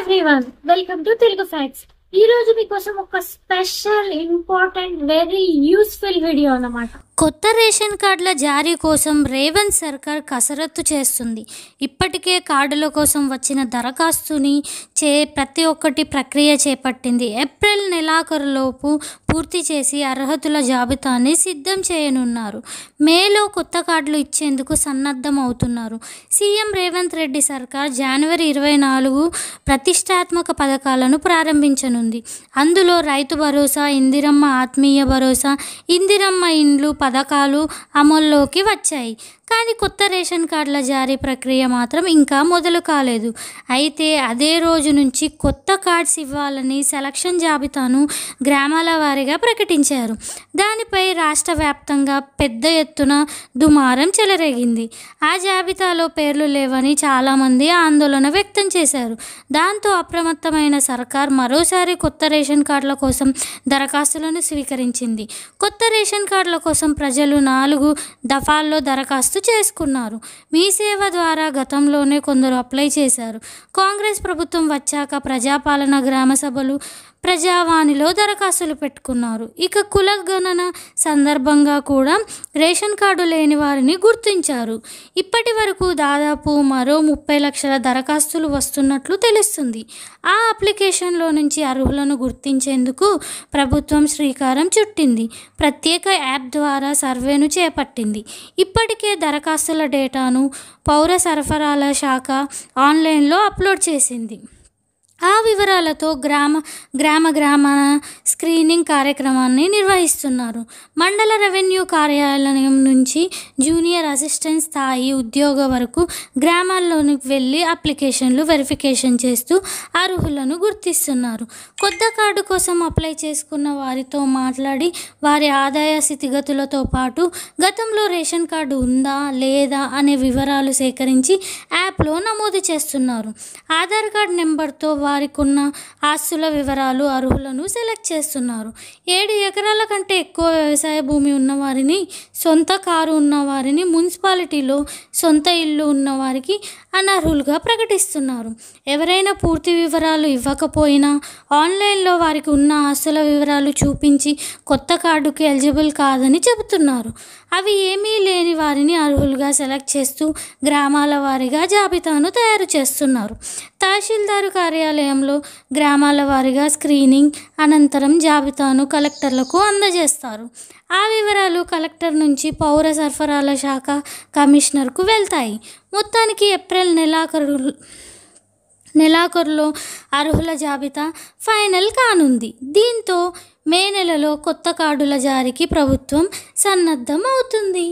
Everyone, welcome to Telugu facts. ఈ రోజు మీకోసం ఒక special important very useful video అన్నమాట. కొత్త రేషన్ కార్డుల జారీ కోసం రేవంత్ సర్కార్ కసరత్తు చేస్తుంది. ఇప్పటికే కార్డుల కోసం వచ్చిన దరఖాస్తుని ప్రతి ఒక్కటి ప్రక్రియ చేపట్టింది. ఏప్రిల్ నెలాఖరులోపు పూర్తి చేసి అర్హతుల జాబితాని సిద్ధం చేయనున్నారు. మేలో కొత్త కార్డులు ఇచ్చేందుకు సన్నద్ధం అవుతున్నారు. సీఎం రేవంత్ రెడ్డి సర్కార్ జనవరి 24 ప్రతిష్టాత్మక పథకాలను ప్రారంభించనుంది. అందులో రైతు భరోసా, ఇందిరమ్మ ఆత్మీయ భరోసా, ఇందిరమ్మ ఇండ్లు పథకాలు అమల్లోకి వచ్చాయి. కానీ కొత్త రేషన్ కార్డుల జారీ ప్రక్రియ మాత్రం ఇంకా మొదలు కాలేదు. అయితే అదే రోజు నుంచి కొత్త కార్డ్స్ ఇవ్వాలని సెలక్షన్ జాబితాను గ్రామాల వారీగా ప్రకటించారు. దానిపై రాష్ట్ర వ్యాప్తంగా పెద్ద ఎత్తున దుమారం చెలరేగింది. ఆ జాబితాలో పేర్లు లేవని చాలామంది ఆందోళన వ్యక్తం చేశారు. దాంతో అప్రమత్తమైన సర్కార్ మరోసారి కొత్త రేషన్ కార్డుల కోసం దరఖాస్తులను స్వీకరించింది. కొత్త రేషన్ కార్డుల కోసం ప్రజలు 4 దఫాల్లో దరఖాస్తు చేసుకున్నారు. మీ సేవ ద్వారా గతంలోనే కొందరు అప్లై చేశారు. కాంగ్రెస్ ప్రభుత్వం వచ్చాక ప్రజాపాలన, గ్రామ సభలు, ప్రజావాణిలో దరఖాస్తులు పెట్టుకున్నారు. ఇక కులగణన సందర్భంగా కూడా రేషన్ కార్డు లేని వారిని గుర్తించారు. ఇప్పటి వరకు దాదాపు మరో 30 లక్షల దరఖాస్తులు వస్తున్నట్లు తెలుస్తుంది. ఆ అప్లికేషన్లో నుంచి అర్హులను గుర్తించేందుకు ప్రభుత్వం శ్రీకారం చుట్టింది. ప్రత్యేక యాప్ ద్వారా సర్వేను చేపట్టింది. ఇప్పటికే దరఖాస్తుల డేటాను పౌర సరఫరాల శాఖ ఆన్లైన్లో అప్లోడ్ చేసింది. ఆ వివరాలతో గ్రామ స్క్రీనింగ్ కార్యక్రమాన్ని నిర్వహిస్తున్నారు. మండల రెవెన్యూ కార్యాలయం నుంచి జూనియర్ అసిస్టెంట్ స్థాయి ఉద్యోగ వరకు గ్రామాల్లోనికి వెళ్ళి అప్లికేషన్లు వెరిఫికేషన్ చేస్తూ అర్హులను గుర్తిస్తున్నారు. కొత్త కార్డు కోసం అప్లై చేసుకున్న వారితో మాట్లాడి వారి ఆదాయ స్థితిగతులతో పాటు గతంలో రేషన్ కార్డు ఉందా లేదా అనే వివరాలు సేకరించి యాప్లో నమోదు చేస్తున్నారు. ఆధార్ కార్డు నెంబర్తో వారికి ఉన్న ఆస్తుల వివరాలు అర్హులను సెలెక్ట్ చేస్తున్నారు. 7 ఎకరాల కంటే ఎక్కువ వ్యవసాయ భూమి ఉన్నవారిని, సొంత కారు ఉన్నవారిని, మున్సిపాలిటీలో సొంత ఇల్లు ఉన్నవారికి అనర్హులుగా ప్రకటిస్తున్నారు. ఎవరైనా పూర్తి వివరాలు ఇవ్వకపోయినా ఆన్లైన్లో వారికి ఉన్న ఆస్తుల వివరాలు చూపించి కొత్త కార్డుకి ఎలిజిబుల్ కాదని చెబుతున్నారు. అవి ఏమీ లేని వారిని అర్హులుగా సెలెక్ట్ చేస్తూ గ్రామాల వారీగా జాబితాను తయారు చేస్తున్నారు. తహసీల్దారు కార్యాలయంలో గ్రామాల వారీగా స్క్రీనింగ్ అనంతరం జాబితాను కలెక్టర్లకు అందజేస్తారు. ఆ వివరాలు కలెక్టర్ నుంచి పౌర సరఫరాల శాఖ కమిషనర్కు వెళ్తాయి. మొత్తానికి ఏప్రిల్ నెలాఖరులో అర్హుల జాబితా ఫైనల్ కానుంది. దీంతో మే నెలలో కొత్త కార్డుల జారీకి ప్రభుత్వం సన్నద్ధం అవుతుంది.